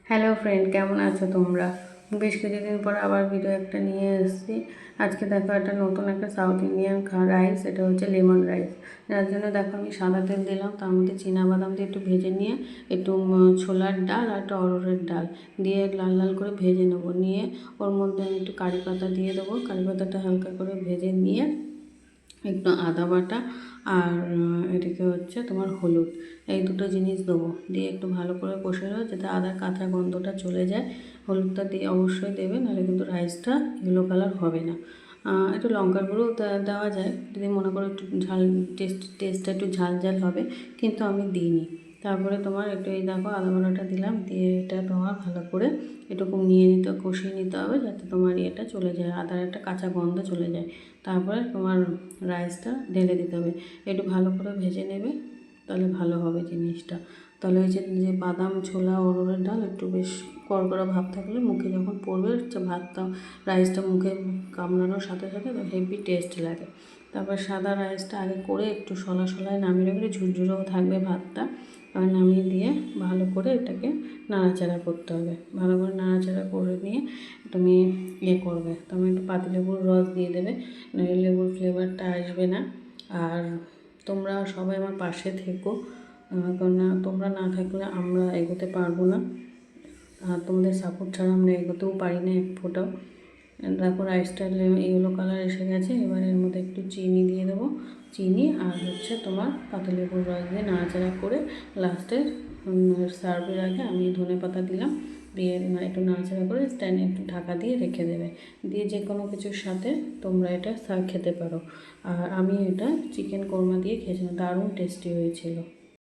Hello friend, কেমন আছো তোমরা? বেশ কিছুদিন পর আবার ভিডিও একটা নিয়ে এসেছি। আজকে দেখো একটা নতুন একটা সাউথ ইন্ডিয়ান রাইস, এটা হচ্ছে লেমন রাইস। যার জন্য দেখো আমি সাদা তেল দিলাম, তার মধ্যে বাদাম দিয়ে একটু ভেজে নিয়ে একটু ছোলার ডাল আর একটা অরহরের ডাল দিয়ে লাল লাল করে ভেজে নেবো। নিয়ে ওর মধ্যে আমি একটু কারি পাতা দিয়ে দেবো। কারি পাতাটা হালকা করে ভেজে নিয়ে একটু আদা বাটা আর এদিকে হচ্ছে তোমার হলুদ, এই দুটো জিনিস দেবো। দিয়ে একটু ভালো করে কষে নেবো যাতে আদার কাঁচা গন্ধটা চলে যায়। হলুদটা দিয়ে অবশ্যই দেবে, নাহলে কিন্তু রাইসটা ইয়েলো কালার হবে না। একটু লঙ্কার গুঁড়ো দেওয়া যায় যদি মনে করো একটু ঝাল, টেস্টটা একটু ঝাল ঝাল হবে, কিন্তু আমি দিইনি। তারপরে তোমার একটু এই দেখো আদা বাটাটা দিলাম, দিয়ে এটা তোমার ভালো করে একটু কষিয়ে নিতে হবে যাতে তোমার ইয়েটা চলে যায়, আদার একটা কাঁচা গন্ধ চলে যায়। তারপরে তোমার রাইসটা ঢেলে দিতে হবে, একটু ভালো করে ভেজে নেবে, তাহলে ভালো হবে জিনিসটা। তাহলে ওই যে বাদাম ছোলা অরহরের ডাল একটু বেশ কড়কড়া ভাব থাকলে মুখে যখন পড়বে ভাতটা, রাইসটা মুখে কামড়ানোর সাথে সাথে হেভি টেস্ট লাগে। তারপর সাদা রাইসটা আগে করে একটু সলায় নামিয়ে রাখলে ঝুরঝুরেও থাকবে ভাতটা। নামিয়ে দিয়ে ভালো করে এটাকে নাড়াচাড়া করতে হবে। ভালো করে নাড়াচাড়া করে নিয়ে তুমি করবে, তুমি একটু পাতিলেবুর রস দিয়ে দেবে, নইলে লেবুর ফ্লেভারটা আসবে না। আর তোমরা সবাই আমার পাশে থেকো, কারণ তোমরা না থাকলে আমরা এগোতে পারবো না। আর তোমাদের সাপোর্ট ছাড়া আমরা এগোতেও পারি না এক ফোঁটাও। দেখো রাইসটা ইয়েলো কালার এসে গেছে। এবার এর মধ্যে একটু চিনি দিয়ে দেবো, চিনি আর হচ্ছে তোমার পাতিলেবুর রস দিয়ে নাড়াচাড়া করে লাস্টে সার্ভের আগে আমি ধনেপাতা দিলাম, দিয়ে একটু নাড়াচাড়া করে স্ট্যান্ডে একটু ঢাকা দিয়ে রেখে দেবে। দিয়ে যে কোনো কিছুর সাথে তোমরা এটা খেতে পারো। আর আমি এটা চিকেন কোরমা দিয়ে খেয়েছিলাম, দারুণ টেস্টি হয়েছিল।